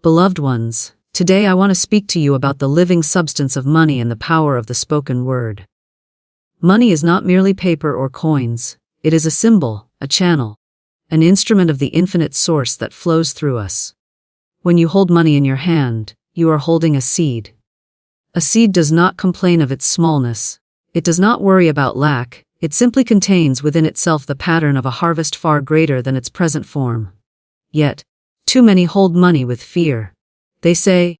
Beloved ones, today I want to speak to you about the living substance of money and the power of the spoken word. Money is not merely paper or coins, it is a symbol, a channel, an instrument of the infinite source that flows through us. When you hold money in your hand, you are holding a seed. A seed does not complain of its smallness. It does not worry about lack, it simply contains within itself the pattern of a harvest far greater than its present form. Yet, too many hold money with fear. They say,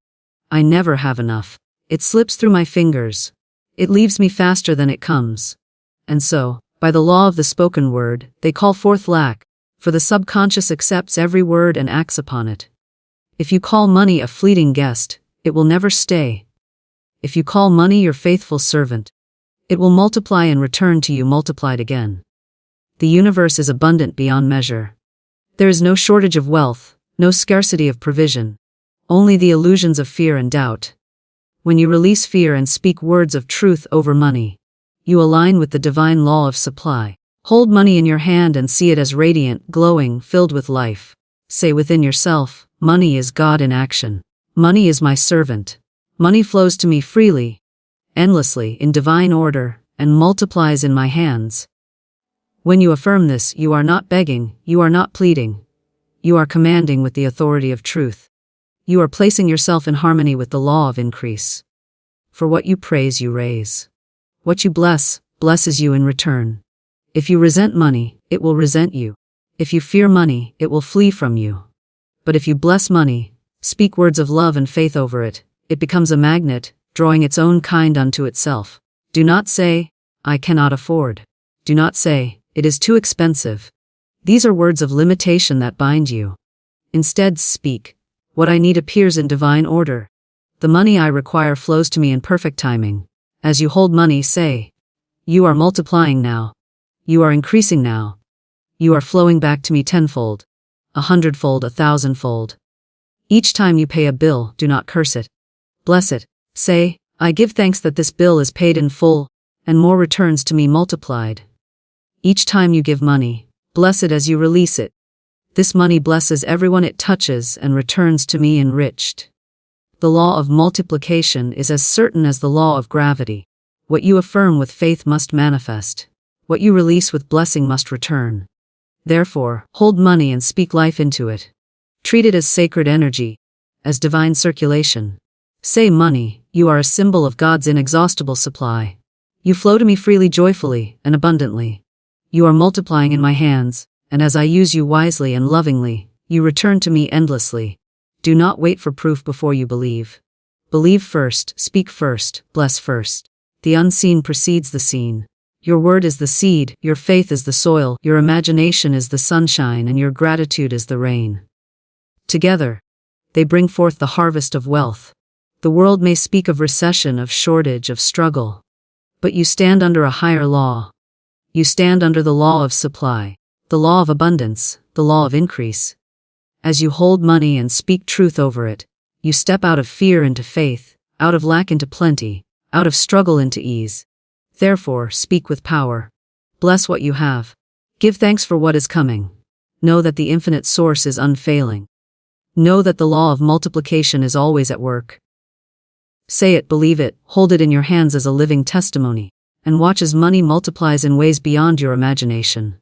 "I never have enough. It slips through my fingers. It leaves me faster than it comes." And so, by the law of the spoken word, they call forth lack, for the subconscious accepts every word and acts upon it. If you call money a fleeting guest, it will never stay. If you call money your faithful servant, it will multiply and return to you multiplied again. The universe is abundant beyond measure. There is no shortage of wealth, no scarcity of provision, only the illusions of fear and doubt. When you release fear and speak words of truth over money, you align with the divine law of supply. Hold money in your hand and see it as radiant, glowing, filled with life. Say within yourself, "Money is God in action. Money is my servant. Money flows to me freely, endlessly, in divine order, and multiplies in my hands." When you affirm this, you are not begging, you are not pleading. You are commanding with the authority of truth. You are placing yourself in harmony with the law of increase. For what you praise, you raise. What you bless, blesses you in return. If you resent money, it will resent you. If you fear money, it will flee from you. But if you bless money, speak words of love and faith over it, it becomes a magnet, drawing its own kind unto itself. Do not say, "I cannot afford." Do not say, "It is too expensive." These are words of limitation that bind you. Instead, speak, "What I need appears in divine order. The money I require flows to me in perfect timing." As you hold money, say, "You are multiplying now. You are increasing now. You are flowing back to me tenfold, 100-fold, 1,000-fold." Each time you pay a bill, do not curse it. Bless it. Say, "I give thanks that this bill is paid in full, and more returns to me multiplied." Each time you give money, bless it as you release it. This money blesses everyone it touches and returns to me enriched. The law of multiplication is as certain as the law of gravity. What you affirm with faith must manifest. What you release with blessing must return. Therefore, hold money and speak life into it. Treat it as sacred energy, as divine circulation. Say, "Money, you are a symbol of God's inexhaustible supply. You flow to me freely, joyfully, and abundantly. You are multiplying in my hands, and as I use you wisely and lovingly, you return to me endlessly." Do not wait for proof before you believe. Believe first, speak first, bless first. The unseen precedes the seen. Your word is the seed, your faith is the soil, your imagination is the sunshine, and your gratitude is the rain. Together, they bring forth the harvest of wealth. The world may speak of recession, of shortage, of struggle. But you stand under a higher law. You stand under the law of supply, the law of abundance, the law of increase. As you hold money and speak truth over it, you step out of fear into faith, out of lack into plenty, out of struggle into ease. Therefore, speak with power. Bless what you have. Give thanks for what is coming. Know that the infinite source is unfailing. Know that the law of multiplication is always at work. Say it, believe it, hold it in your hands as a living testimony, and watch as money multiplies in ways beyond your imagination.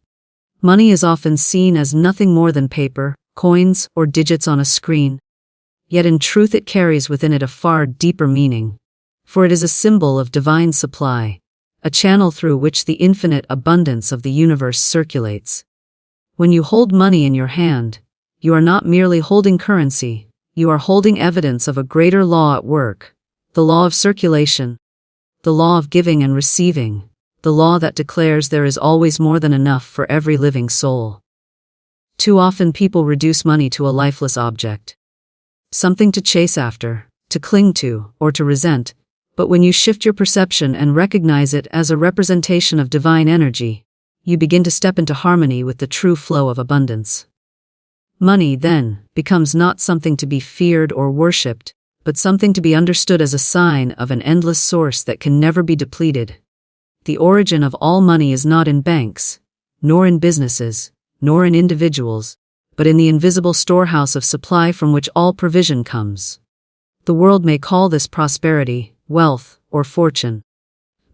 Money is often seen as nothing more than paper, coins, or digits on a screen. Yet in truth it carries within it a far deeper meaning. For it is a symbol of divine supply, a channel through which the infinite abundance of the universe circulates. When you hold money in your hand, you are not merely holding currency, you are holding evidence of a greater law at work, the law of circulation, the law of giving and receiving, the law that declares there is always more than enough for every living soul. Too often people reduce money to a lifeless object, something to chase after, to cling to, or to resent. But when you shift your perception and recognize it as a representation of divine energy, you begin to step into harmony with the true flow of abundance. Money, then, becomes not something to be feared or worshipped, but something to be understood as a sign of an endless source that can never be depleted. The origin of all money is not in banks, nor in businesses, nor in individuals, but in the invisible storehouse of supply from which all provision comes. The world may call this prosperity, wealth, or fortune.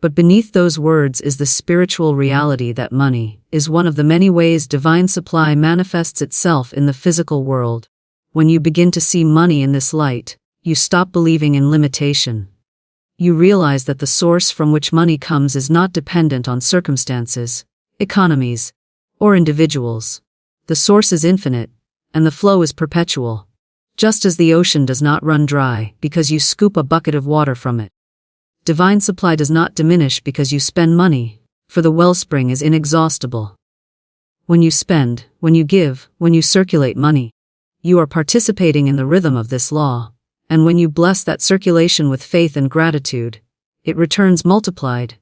But beneath those words is the spiritual reality that money is one of the many ways divine supply manifests itself in the physical world. When you begin to see money in this light, you stop believing in limitation. You realize that the source from which money comes is not dependent on circumstances, economies, or individuals. The source is infinite, and the flow is perpetual. Just as the ocean does not run dry because you scoop a bucket of water from it. Divine supply does not diminish because you spend money, for the wellspring is inexhaustible. When you spend, when you give, when you circulate money, you are participating in the rhythm of this law, and when you bless that circulation with faith and gratitude, it returns multiplied.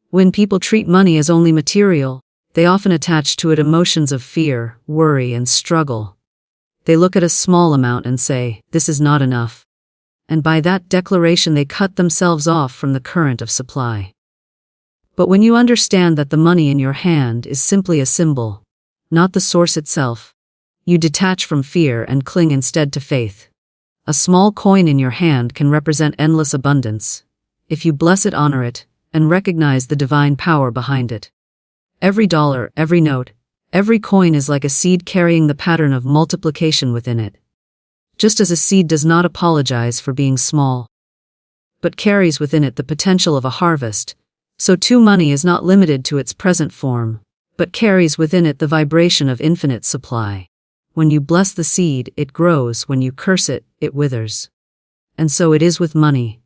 When people treat money as only material, they often attach to it emotions of fear, worry, and struggle. They look at a small amount and say, "This is not enough." And by that declaration they cut themselves off from the current of supply. But when you understand that the money in your hand is simply a symbol, not the source itself, you detach from fear and cling instead to faith. A small coin in your hand can represent endless abundance, if you bless it, honor it, and recognize the divine power behind it. Every dollar, every note, every coin is like a seed carrying the pattern of multiplication within it. Just as a seed does not apologize for being small, but carries within it the potential of a harvest, so too money is not limited to its present form, but carries within it the vibration of infinite supply. When you bless the seed, it grows. When you curse it, it withers. And so it is with money.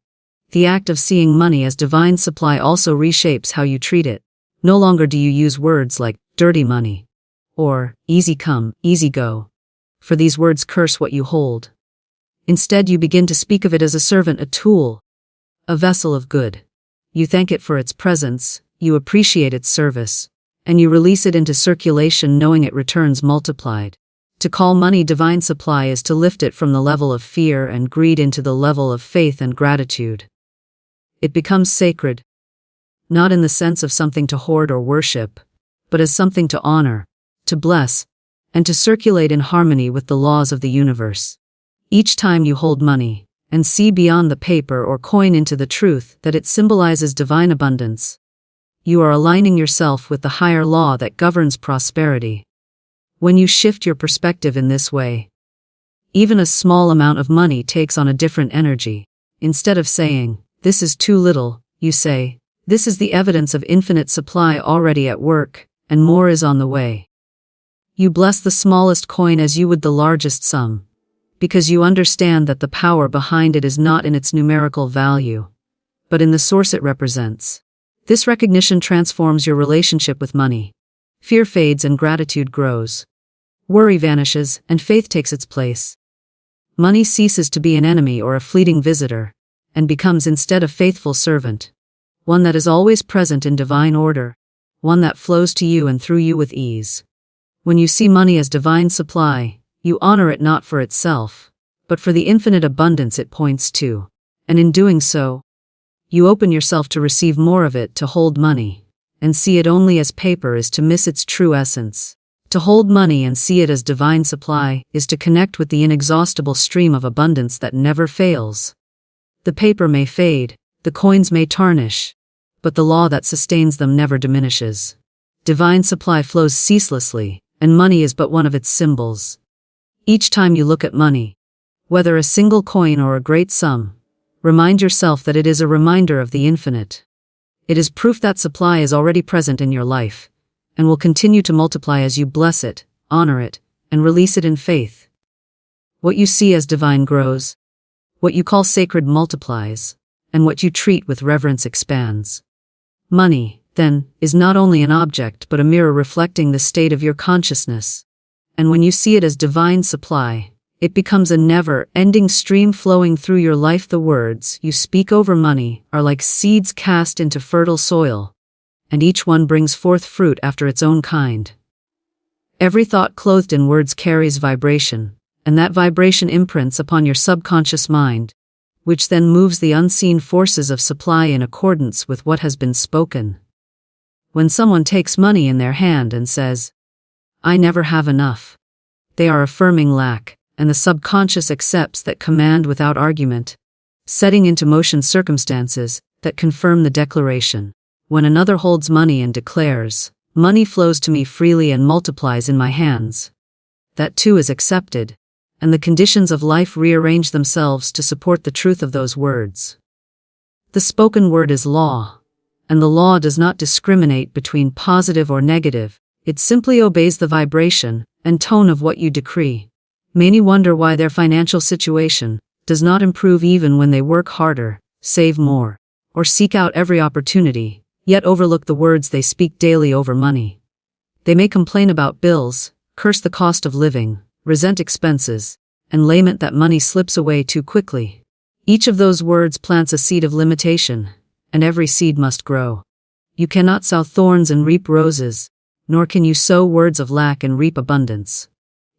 The act of seeing money as divine supply also reshapes how you treat it. No longer do you use words like dirty money or easy come, easy go, for these words curse what you hold. Instead, you begin to speak of it as a servant, a tool, a vessel of good. You thank it for its presence, you appreciate its service, and you release it into circulation knowing it returns multiplied. To call money divine supply is to lift it from the level of fear and greed into the level of faith and gratitude. It becomes sacred, not in the sense of something to hoard or worship, but as something to honor, to bless, and to circulate in harmony with the laws of the universe. Each time you hold money, and see beyond the paper or coin into the truth that it symbolizes divine abundance, you are aligning yourself with the higher law that governs prosperity. When you shift your perspective in this way, even a small amount of money takes on a different energy. Instead of saying, "This is too little," you say, "This is the evidence of infinite supply already at work, and more is on the way." You bless the smallest coin as you would the largest sum, because you understand that the power behind it is not in its numerical value, but in the source it represents. This recognition transforms your relationship with money. Fear fades and gratitude grows. Worry vanishes and faith takes its place. Money ceases to be an enemy or a fleeting visitor, and becomes instead a faithful servant, one that is always present in divine order, one that flows to you and through you with ease. When you see money as divine supply, you honor it not for itself, but for the infinite abundance it points to, and in doing so, you open yourself to receive more of it. To hold money and see it only as paper is to miss its true essence. To hold money and see it as divine supply is to connect with the inexhaustible stream of abundance that never fails. The paper may fade, the coins may tarnish, but the law that sustains them never diminishes. Divine supply flows ceaselessly, and money is but one of its symbols. Each time you look at money, whether a single coin or a great sum, remind yourself that it is a reminder of the infinite. It is proof that supply is already present in your life, and will continue to multiply as you bless it, honor it, and release it in faith. What you see as divine grows, what you call sacred multiplies, and what you treat with reverence expands. Money, then, is not only an object but a mirror reflecting the state of your consciousness. And when you see it as divine supply, it becomes a never-ending stream flowing through your life. The words you speak over money are like seeds cast into fertile soil, and each one brings forth fruit after its own kind. Every thought clothed in words carries vibration, and that vibration imprints upon your subconscious mind, which then moves the unseen forces of supply in accordance with what has been spoken. When someone takes money in their hand and says, "I never have enough," they are affirming lack, and the subconscious accepts that command without argument, setting into motion circumstances that confirm the declaration. When another holds money and declares, "Money flows to me freely and multiplies in my hands," that too is accepted, and the conditions of life rearrange themselves to support the truth of those words. The spoken word is law, and the law does not discriminate between positive or negative, it simply obeys the vibration and tone of what you decree. Many wonder why their financial situation does not improve even when they work harder, save more, or seek out every opportunity, yet overlook the words they speak daily over money. They may complain about bills, curse the cost of living, resent expenses, and lament that money slips away too quickly. Each of those words plants a seed of limitation, and every seed must grow. You cannot sow thorns and reap roses, nor can you sow words of lack and reap abundance.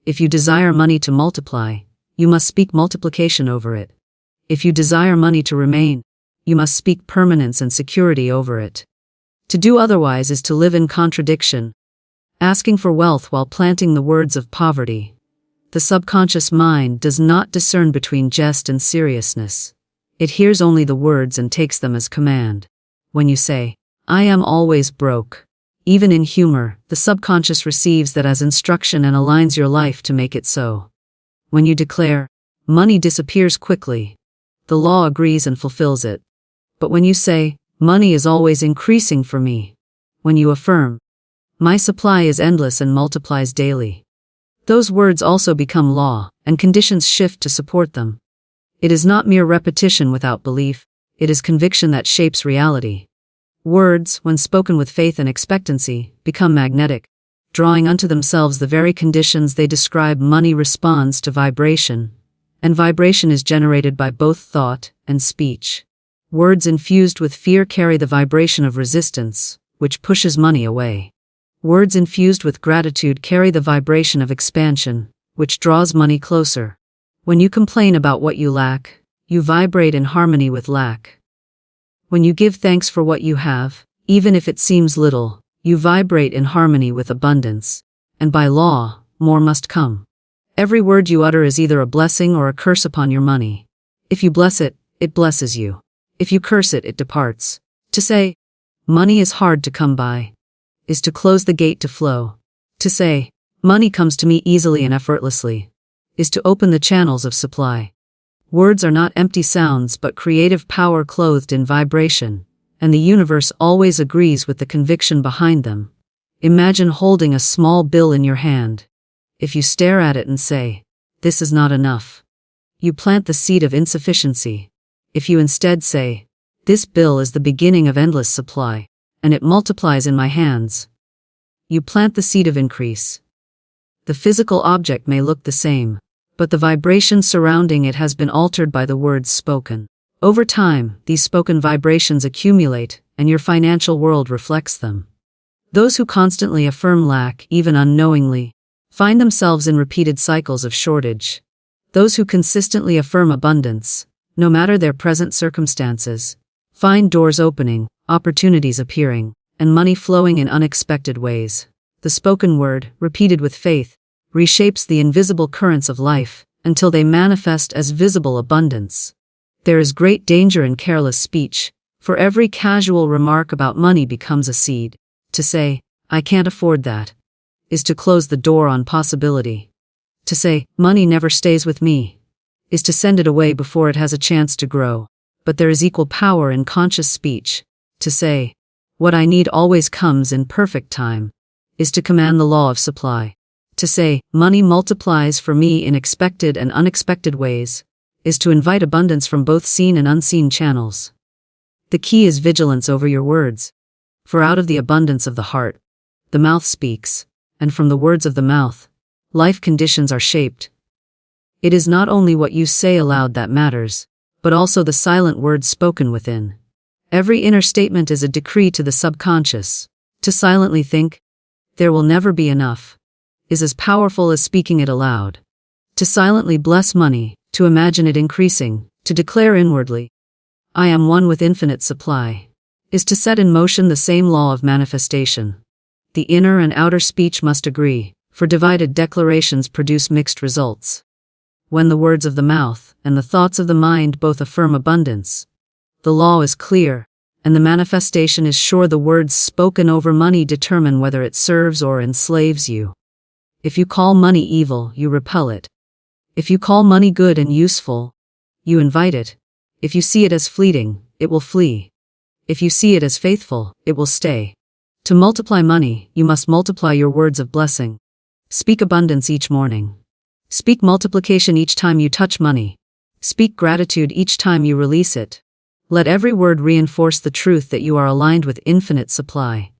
If you desire money to multiply, you must speak multiplication over it. If you desire money to remain, you must speak permanence and security over it. To do otherwise is to live in contradiction, asking for wealth while planting the words of poverty. The subconscious mind does not discern between jest and seriousness. It hears only the words and takes them as command. When you say, "I am always broke," even in humor, the subconscious receives that as instruction and aligns your life to make it so. When you declare, "Money disappears quickly," the law agrees and fulfills it. But when you say, "Money is always increasing for me," when you affirm, "My supply is endless and multiplies daily," those words also become law, and conditions shift to support them. It is not mere repetition without belief, it is conviction that shapes reality. Words, when spoken with faith and expectancy, become magnetic, drawing unto themselves the very conditions they describe. Money responds to vibration, and vibration is generated by both thought and speech. Words infused with fear carry the vibration of resistance, which pushes money away. Words infused with gratitude carry the vibration of expansion, which draws money closer. When you complain about what you lack, you vibrate in harmony with lack. When you give thanks for what you have, even if it seems little, you vibrate in harmony with abundance, and by law, more must come. Every word you utter is either a blessing or a curse upon your money. If you bless it, it blesses you. If you curse it, it departs. To say, "Money is hard to come by," is to close the gate to flow. To say, "Money comes to me easily and effortlessly," is to open the channels of supply. Words are not empty sounds but creative power clothed in vibration, and the universe always agrees with the conviction behind them. Imagine holding a small bill in your hand. If you stare at it and say, "This is not enough," you plant the seed of insufficiency. If you instead say, "This bill is the beginning of endless supply, and it multiplies in my hands," you plant the seed of increase. The physical object may look the same, but the vibration surrounding it has been altered by the words spoken. Over time, these spoken vibrations accumulate, and your financial world reflects them. Those who constantly affirm lack, even unknowingly, find themselves in repeated cycles of shortage. Those who consistently affirm abundance, no matter their present circumstances, find doors opening, opportunities appearing, and money flowing in unexpected ways. The spoken word, repeated with faith, reshapes the invisible currents of life until they manifest as visible abundance. There is great danger in careless speech, for every casual remark about money becomes a seed. To say, "I can't afford that," is to close the door on possibility. To say, "Money never stays with me," is to send it away before it has a chance to grow. But there is equal power in conscious speech. To say, "What I need always comes in perfect time," is to command the law of supply. To say, "Money multiplies for me in expected and unexpected ways," is to invite abundance from both seen and unseen channels. The key is vigilance over your words. For out of the abundance of the heart, the mouth speaks, and from the words of the mouth, life conditions are shaped. It is not only what you say aloud that matters, but also the silent words spoken within. Every inner statement is a decree to the subconscious. To silently think, "There will never be enough," is as powerful as speaking it aloud. To silently bless money, to imagine it increasing, to declare inwardly, "I am one with infinite supply," is to set in motion the same law of manifestation. The inner and outer speech must agree, for divided declarations produce mixed results. When the words of the mouth and the thoughts of the mind both affirm abundance, the law is clear, and the manifestation is sure. The words spoken over money determine whether it serves or enslaves you. If you call money evil, you repel it. If you call money good and useful, you invite it. If you see it as fleeting, it will flee. If you see it as faithful, it will stay. To multiply money, you must multiply your words of blessing. Speak abundance each morning. Speak multiplication each time you touch money. Speak gratitude each time you release it. Let every word reinforce the truth that you are aligned with infinite supply.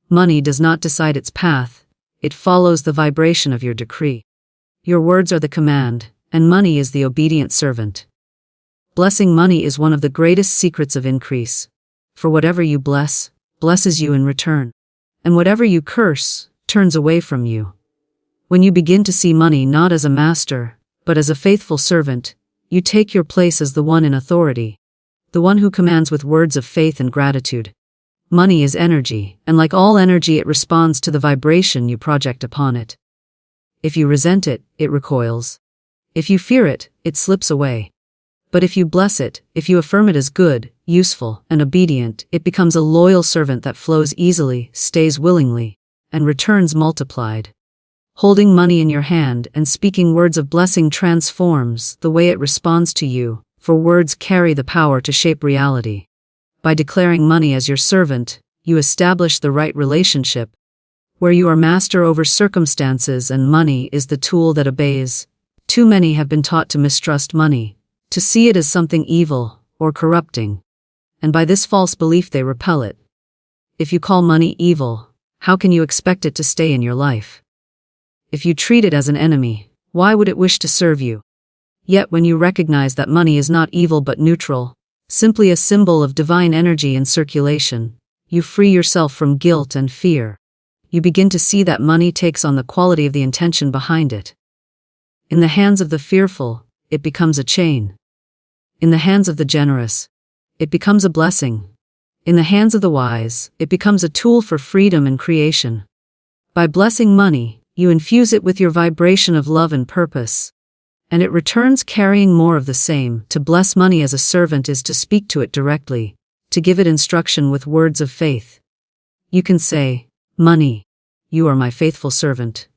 Money does not decide its path, it follows the vibration of your decree. Your words are the command, and money is the obedient servant. Blessing money is one of the greatest secrets of increase. For whatever you bless, blesses you in return. And whatever you curse, turns away from you. When you begin to see money not as a master, but as a faithful servant, you take your place as the one in authority, the one who commands with words of faith and gratitude. Money is energy, and like all energy it responds to the vibration you project upon it. If you resent it, it recoils. If you fear it, it slips away. But if you bless it, if you affirm it as good, useful, and obedient, it becomes a loyal servant that flows easily, stays willingly, and returns multiplied. Holding money in your hand and speaking words of blessing transforms the way it responds to you, for words carry the power to shape reality. By declaring money as your servant, you establish the right relationship, where you are master over circumstances and money is the tool that obeys. Too many have been taught to mistrust money, to see it as something evil or corrupting, and by this false belief they repel it. If you call money evil, how can you expect it to stay in your life? If you treat it as an enemy, why would it wish to serve you? Yet when you recognize that money is not evil but neutral, simply a symbol of divine energy in circulation, you free yourself from guilt and fear. You begin to see that money takes on the quality of the intention behind it. In the hands of the fearful, it becomes a chain. In the hands of the generous, it becomes a blessing. In the hands of the wise, it becomes a tool for freedom and creation. By blessing money, you infuse it with your vibration of love and purpose, and it returns carrying more of the same. To bless money as a servant is to speak to it directly, to give it instruction with words of faith. You can say, "Money, you are my faithful servant.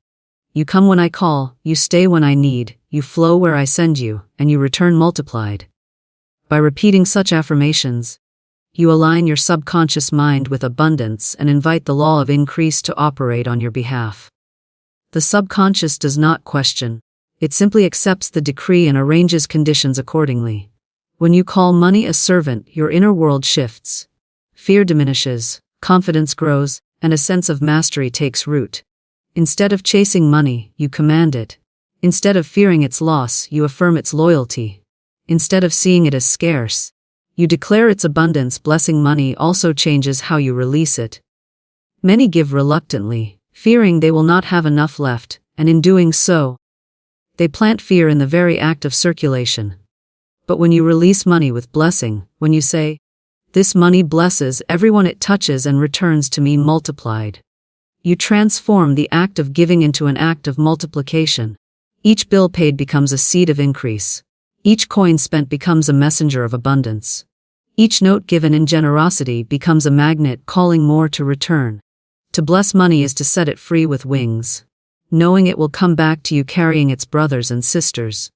You come when I call, you stay when I need, you flow where I send you, and you return multiplied." By repeating such affirmations, you align your subconscious mind with abundance and invite the law of increase to operate on your behalf. The subconscious does not question. It simply accepts the decree and arranges conditions accordingly. When you call money a servant, your inner world shifts. Fear diminishes, confidence grows, and a sense of mastery takes root. Instead of chasing money, you command it. Instead of fearing its loss, you affirm its loyalty. Instead of seeing it as scarce, you declare its abundance. Blessing money also changes how you release it. Many give reluctantly, fearing they will not have enough left, and in doing so, they plant fear in the very act of circulation. But when you release money with blessing, when you say, "This money blesses everyone it touches and returns to me multiplied," you transform the act of giving into an act of multiplication. Each bill paid becomes a seed of increase. Each coin spent becomes a messenger of abundance. Each note given in generosity becomes a magnet calling more to return. To bless money is to set it free with wings, knowing it will come back to you carrying its brothers and sisters.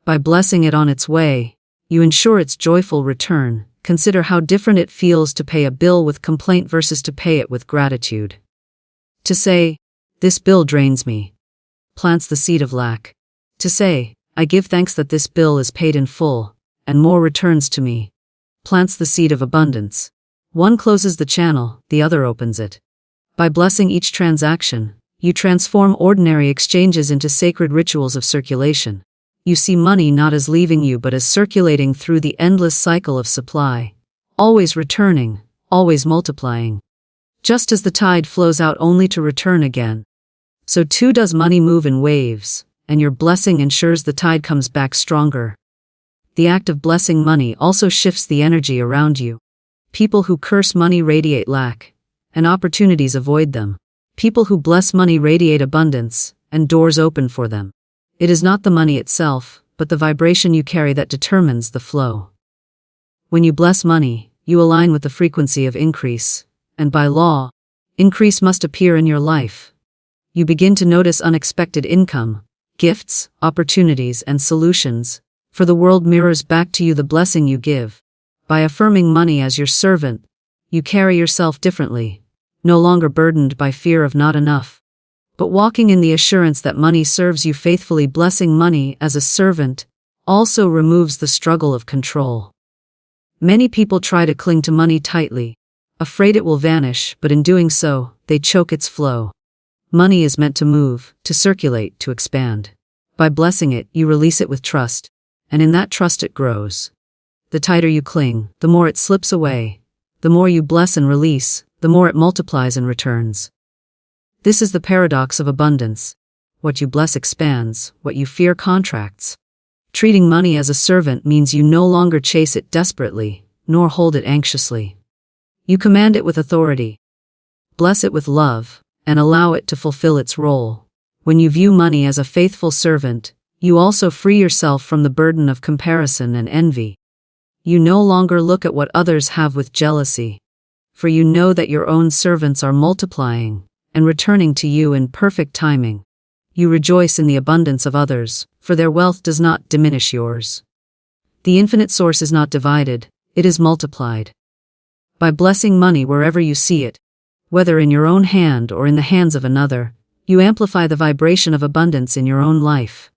By blessing it on its way, you ensure its joyful return. Consider how different it feels to pay a bill with complaint versus to pay it with gratitude. To say, "This bill drains me," plants the seed of lack. To say, "I give thanks that this bill is paid in full, and more returns to me," plants the seed of abundance. One closes the channel, the other opens it. By blessing each transaction, you transform ordinary exchanges into sacred rituals of circulation. You see money not as leaving you but as circulating through the endless cycle of supply, always returning, always multiplying. Just as the tide flows out only to return again, so too does money move in waves, and your blessing ensures the tide comes back stronger. The act of blessing money also shifts the energy around you. People who curse money radiate lack, and opportunities avoid them. People who bless money radiate abundance, and doors open for them. It is not the money itself, but the vibration you carry that determines the flow. When you bless money, you align with the frequency of increase, and by law, increase must appear in your life. You begin to notice unexpected income, gifts, opportunities, and solutions, for the world mirrors back to you the blessing you give. By affirming money as your servant, you carry yourself differently, no longer burdened by fear of not enough, but walking in the assurance that money serves you faithfully. Blessing money as a servant also removes the struggle of control. Many people try to cling to money tightly, afraid it will vanish, but in doing so, they choke its flow. Money is meant to move, to circulate, to expand. By blessing it, you release it with trust, and in that trust it grows. The tighter you cling, the more it slips away. The more you bless and release, the more it multiplies and returns. This is the paradox of abundance. What you bless expands, what you fear contracts. Treating money as a servant means you no longer chase it desperately, nor hold it anxiously. You command it with authority. Bless it with love, and allow it to fulfill its role. When you view money as a faithful servant, you also free yourself from the burden of comparison and envy. You no longer look at what others have with jealousy, for you know that your own servants are multiplying and returning to you in perfect timing. You rejoice in the abundance of others, for their wealth does not diminish yours. The infinite source is not divided, it is multiplied. By blessing money wherever you see it, whether in your own hand or in the hands of another, you amplify the vibration of abundance in your own life.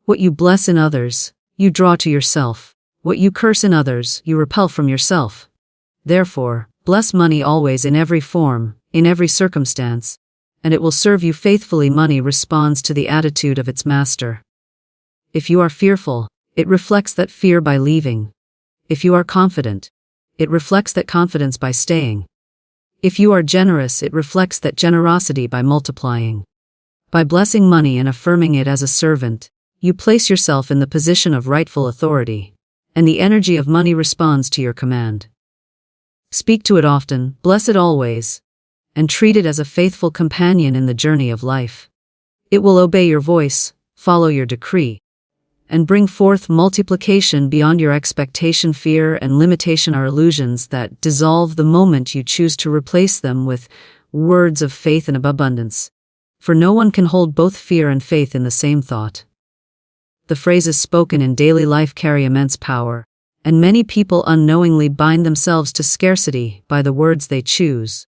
What you bless in others, you draw to yourself. What you curse in others, you repel from yourself. Therefore, bless money always in every form, in every circumstance, and it will serve you faithfully. Money responds to the attitude of its master. If you are fearful, it reflects that fear by leaving. If you are confident, it reflects that confidence by staying. If you are generous, it reflects that generosity by multiplying. By blessing money and affirming it as a servant, you place yourself in the position of rightful authority, and the energy of money responds to your command. Speak to it often, bless it always, and treat it as a faithful companion in the journey of life. It will obey your voice, follow your decree, and bring forth multiplication beyond your expectation. Fear and limitation are illusions that dissolve the moment you choose to replace them with words of faith and abundance. For no one can hold both fear and faith in the same thought. The phrases spoken in daily life carry immense power, and many people unknowingly bind themselves to scarcity by the words they choose.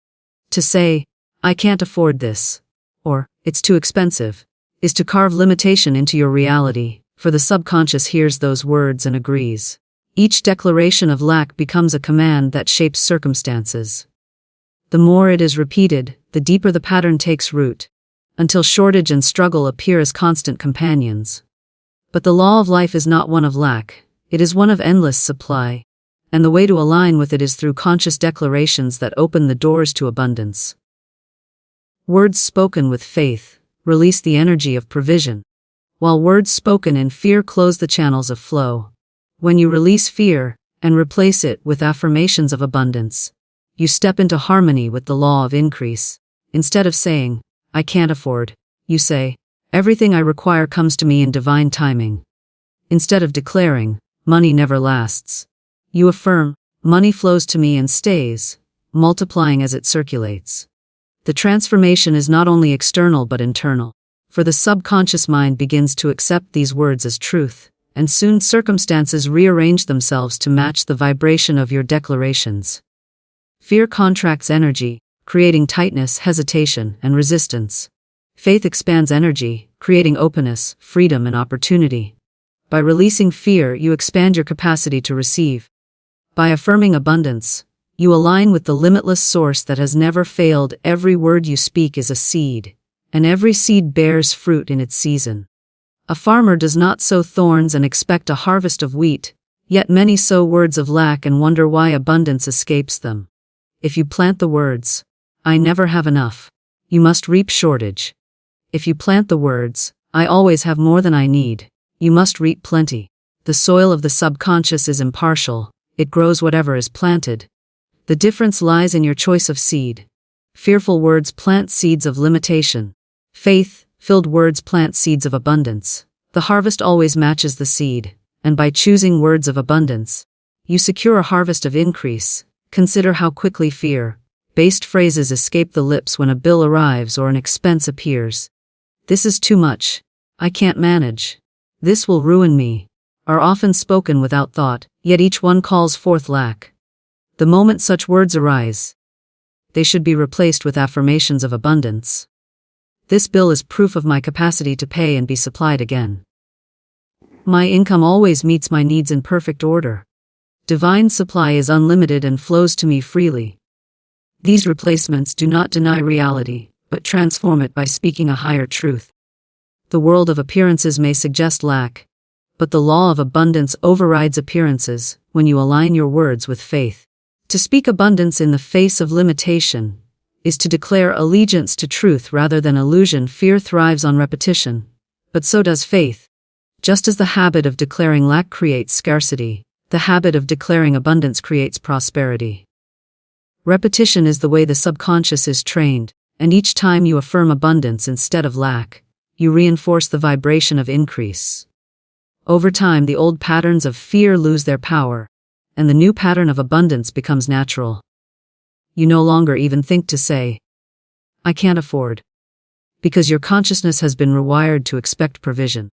To say, "I can't afford this," or "it's too expensive," is to carve limitation into your reality, for the subconscious hears those words and agrees. Each declaration of lack becomes a command that shapes circumstances. The more it is repeated, the deeper the pattern takes root, until shortage and struggle appear as constant companions. But the law of life is not one of lack, it is one of endless supply, and the way to align with it is through conscious declarations that open the doors to abundance. Words spoken with faith release the energy of provision, while words spoken in fear close the channels of flow. When you release fear and replace it with affirmations of abundance, you step into harmony with the law of increase. Instead of saying, "I can't afford," you say, "Everything I require comes to me in divine timing." Instead of declaring, "Money never lasts," you affirm, "Money flows to me and stays, multiplying as it circulates." The transformation is not only external but internal, for the subconscious mind begins to accept these words as truth, and soon circumstances rearrange themselves to match the vibration of your declarations. Fear contracts energy, creating tightness, hesitation, and resistance. Faith expands energy, creating openness, freedom, and opportunity. By releasing fear, you expand your capacity to receive. By affirming abundance, you align with the limitless source that has never failed. Every word you speak is a seed, and every seed bears fruit in its season. A farmer does not sow thorns and expect a harvest of wheat, yet many sow words of lack and wonder why abundance escapes them. If you plant the words, "I never have enough," you must reap shortage. If you plant the words, "I always have more than I need," you must reap plenty. The soil of the subconscious is impartial, it grows whatever is planted. The difference lies in your choice of seed. Fearful words plant seeds of limitation. Faith-filled words plant seeds of abundance. The harvest always matches the seed, and by choosing words of abundance, you secure a harvest of increase. Consider how quickly fear-based phrases escape the lips when a bill arrives or an expense appears. "This is too much. I can't manage. This will ruin me," are often spoken without thought, yet each one calls forth lack. The moment such words arise, they should be replaced with affirmations of abundance. "This bill is proof of my capacity to pay and be supplied again. My income always meets my needs in perfect order. Divine supply is unlimited and flows to me freely." These replacements do not deny reality, but transform it by speaking a higher truth. The world of appearances may suggest lack, but the law of abundance overrides appearances when you align your words with faith. To speak abundance in the face of limitation is to declare allegiance to truth rather than illusion. Fear thrives on repetition, but so does faith. Just as the habit of declaring lack creates scarcity, the habit of declaring abundance creates prosperity. Repetition is the way the subconscious is trained, and each time you affirm abundance instead of lack, you reinforce the vibration of increase. Over time, the old patterns of fear lose their power, and the new pattern of abundance becomes natural. You no longer even think to say, "I can't afford," because your consciousness has been rewired to expect provision.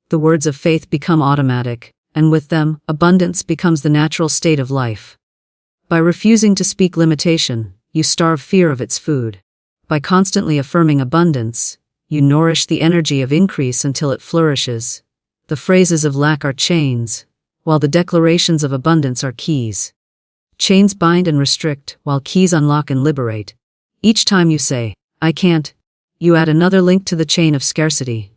The words of faith become automatic, and with them, abundance becomes the natural state of life. By refusing to speak limitation, you starve fear of its food. By constantly affirming abundance, you nourish the energy of increase until it flourishes. The phrases of lack are chains, while the declarations of abundance are keys. Chains bind and restrict, while keys unlock and liberate. Each time you say, "I can't," you add another link to the chain of scarcity.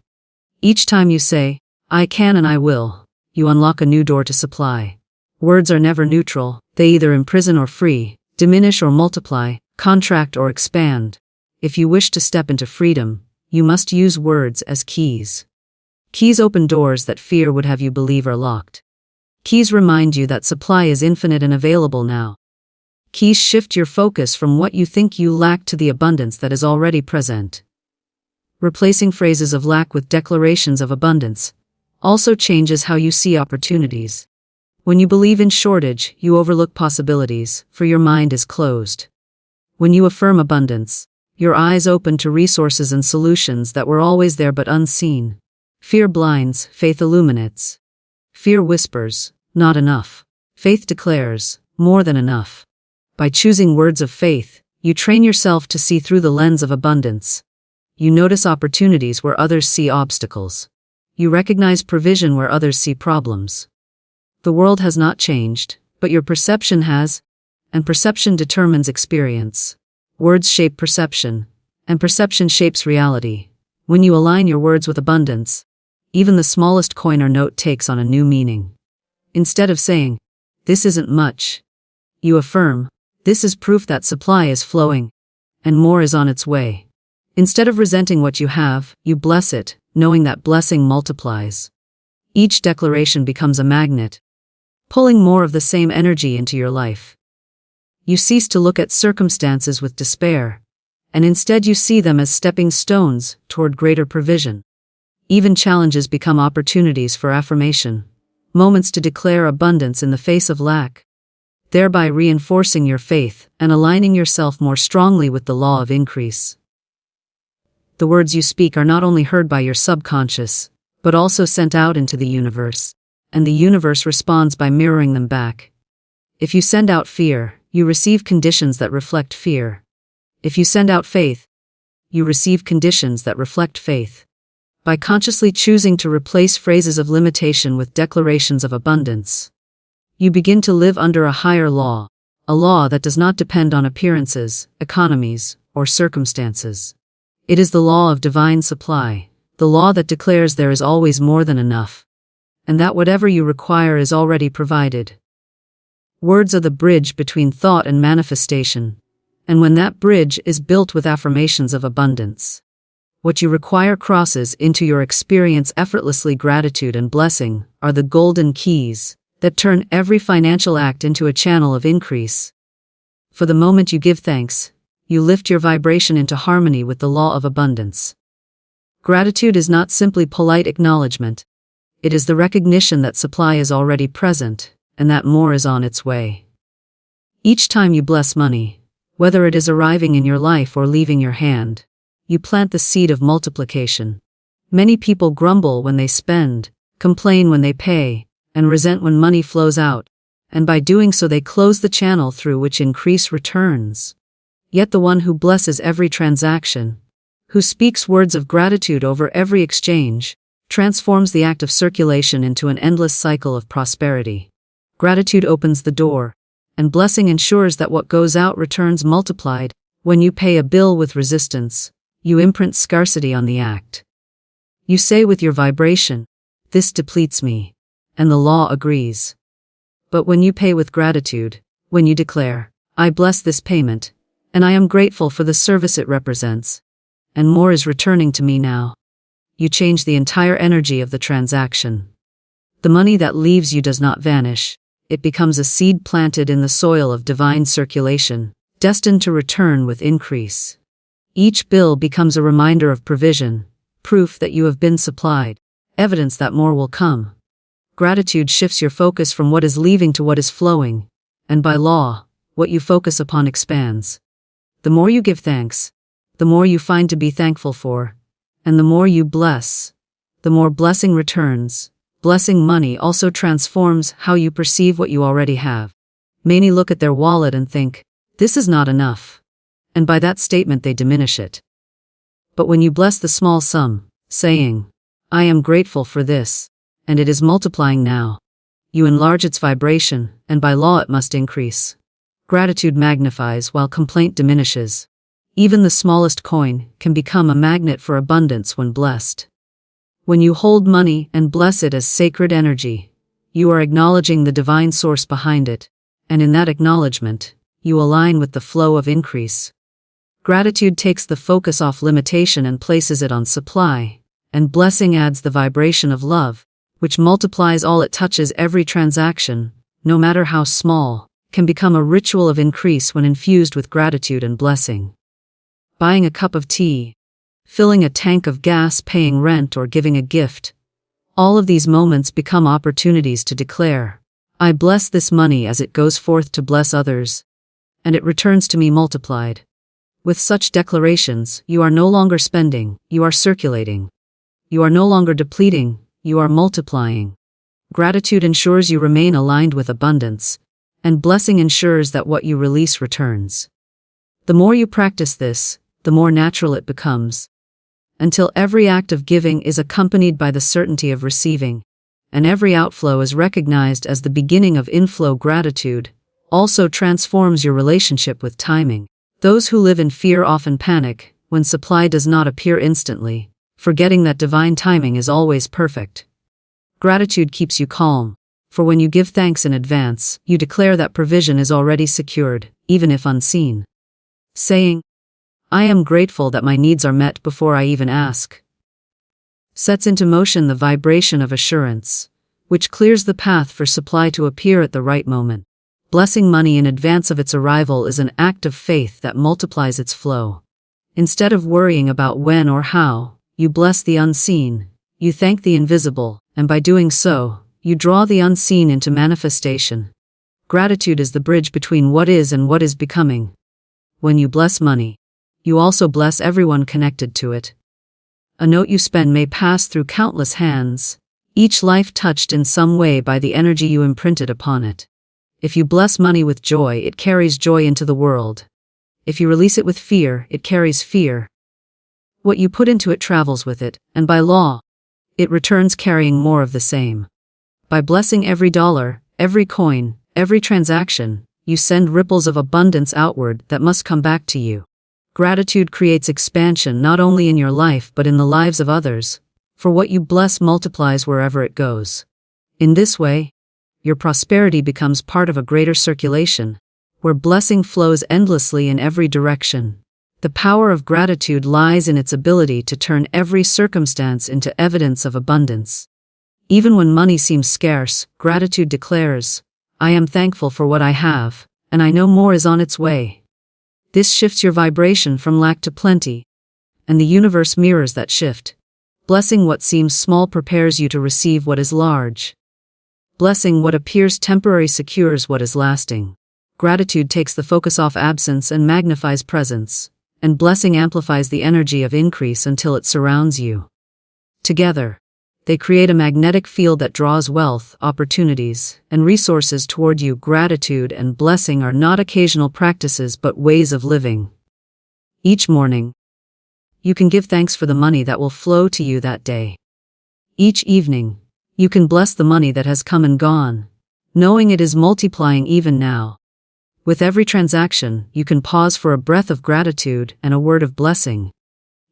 Each time you say, "I can and I will," you unlock a new door to supply. Words are never neutral, they either imprison or free, diminish or multiply, contract or expand. If you wish to step into freedom, you must use words as keys. Keys open doors that fear would have you believe are locked. Keys remind you that supply is infinite and available now. Keys shift your focus from what you think you lack to the abundance that is already present. Replacing phrases of lack with declarations of abundance also changes how you see opportunities. When you believe in shortage, you overlook possibilities, for your mind is closed. When you affirm abundance, your eyes open to resources and solutions that were always there but unseen. Fear blinds, faith illuminates. Fear whispers, "Not enough." Faith declares, "More than enough." By choosing words of faith, you train yourself to see through the lens of abundance. You notice opportunities where others see obstacles. You recognize provision where others see problems. The world has not changed, but your perception has, and perception determines experience. Words shape perception, and perception shapes reality. When you align your words with abundance, even the smallest coin or note takes on a new meaning. Instead of saying, "This isn't much," you affirm, "This is proof that supply is flowing, and more is on its way." Instead of resenting what you have, you bless it, knowing that blessing multiplies. Each declaration becomes a magnet, pulling more of the same energy into your life. You cease to look at circumstances with despair, and instead you see them as stepping stones toward greater provision. Even challenges become opportunities for affirmation, moments to declare abundance in the face of lack, thereby reinforcing your faith and aligning yourself more strongly with the law of increase. The words you speak are not only heard by your subconscious, but also sent out into the universe, and the universe responds by mirroring them back. If you send out fear, you receive conditions that reflect fear. If you send out faith, you receive conditions that reflect faith. By consciously choosing to replace phrases of limitation with declarations of abundance, you begin to live under a higher law, a law that does not depend on appearances, economies, or circumstances. It is the law of divine supply, the law that declares there is always more than enough, and that whatever you require is already provided. Words are the bridge between thought and manifestation, and when that bridge is built with affirmations of abundance, what you require crosses into your experience effortlessly. Gratitude and blessing are the golden keys that turn every financial act into a channel of increase. For the moment you give thanks, You lift your vibration into harmony with the law of abundance. Gratitude is not simply polite acknowledgement. It is the recognition that supply is already present, and that more is on its way. Each time you bless money, whether it is arriving in your life or leaving your hand, you plant the seed of multiplication. Many people grumble when they spend, complain when they pay, and resent when money flows out, and by doing so they close the channel through which increase returns. Yet the one who blesses every transaction, who speaks words of gratitude over every exchange, transforms the act of circulation into an endless cycle of prosperity. Gratitude opens the door, and blessing ensures that what goes out returns multiplied. When you pay a bill with resistance, you imprint scarcity on the act. You say with your vibration, "This depletes me," and the law agrees. But when you pay with gratitude, when you declare, "I bless this payment, and I am grateful for the service it represents, and more is returning to me now," you change the entire energy of the transaction. The money that leaves you does not vanish. It becomes a seed planted in the soil of divine circulation, destined to return with increase. Each bill becomes a reminder of provision, proof that you have been supplied, evidence that more will come. Gratitude shifts your focus from what is leaving to what is flowing, and by law, what you focus upon expands. The more you give thanks, the more you find to be thankful for, and the more you bless, the more blessing returns. Blessing money also transforms how you perceive what you already have. Many look at their wallet and think, "This is not enough," and by that statement they diminish it. But when you bless the small sum, saying, "I am grateful for this, and it is multiplying now," you enlarge its vibration, and by law it must increase. Gratitude magnifies while complaint diminishes. Even the smallest coin can become a magnet for abundance when blessed. When you hold money and bless it as sacred energy, you are acknowledging the divine source behind it, and in that acknowledgement, you align with the flow of increase. Gratitude takes the focus off limitation and places it on supply, and blessing adds the vibration of love, which multiplies all it touches. Every transaction, no matter how small, can become a ritual of increase when infused with gratitude and blessing. Buying a cup of tea, filling a tank of gas, paying rent, or giving a gift. All of these moments become opportunities to declare, "I bless this money as it goes forth to bless others, and it returns to me multiplied." With such declarations, you are no longer spending, you are circulating. You are no longer depleting, you are multiplying. Gratitude ensures you remain aligned with abundance, and blessing ensures that what you release returns. The more you practice this, the more natural it becomes, until every act of giving is accompanied by the certainty of receiving, and every outflow is recognized as the beginning of inflow. Gratitude also transforms your relationship with timing. Those who live in fear often panic when supply does not appear instantly, forgetting that divine timing is always perfect. Gratitude keeps you calm, for when you give thanks in advance, you declare that provision is already secured, even if unseen. Saying, "I am grateful that my needs are met before I even ask," sets into motion the vibration of assurance, which clears the path for supply to appear at the right moment. Blessing money in advance of its arrival is an act of faith that multiplies its flow. Instead of worrying about when or how, you bless the unseen, you thank the invisible, and by doing so, you draw the unseen into manifestation. Gratitude is the bridge between what is and what is becoming. When you bless money, you also bless everyone connected to it. A note you spend may pass through countless hands, each life touched in some way by the energy you imprinted upon it. If you bless money with joy, it carries joy into the world. If you release it with fear, it carries fear. What you put into it travels with it, and by law, it returns carrying more of the same. By blessing every dollar, every coin, every transaction, you send ripples of abundance outward that must come back to you. Gratitude creates expansion not only in your life but in the lives of others, for what you bless multiplies wherever it goes. In this way, your prosperity becomes part of a greater circulation, where blessing flows endlessly in every direction. The power of gratitude lies in its ability to turn every circumstance into evidence of abundance. Even when money seems scarce, gratitude declares, "I am thankful for what I have, and I know more is on its way." This shifts your vibration from lack to plenty, and the universe mirrors that shift. Blessing what seems small prepares you to receive what is large. Blessing what appears temporary secures what is lasting. Gratitude takes the focus off absence and magnifies presence, and blessing amplifies the energy of increase until it surrounds you. Together, they create a magnetic field that draws wealth, opportunities, and resources toward you. Gratitude and blessing are not occasional practices but ways of living. Each morning, you can give thanks for the money that will flow to you that day. Each evening, you can bless the money that has come and gone, knowing it is multiplying even now. With every transaction, you can pause for a breath of gratitude and a word of blessing.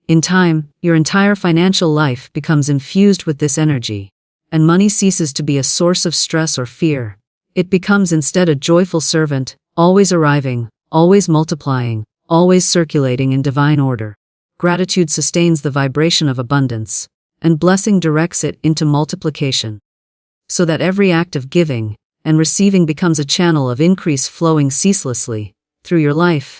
In time, your entire financial life becomes infused with this energy, and money ceases to be a source of stress or fear. It becomes instead a joyful servant, always arriving, always multiplying, always circulating in divine order. Gratitude sustains the vibration of abundance, and blessing directs it into multiplication, so that every act of giving and receiving becomes a channel of increase flowing ceaselessly through your life.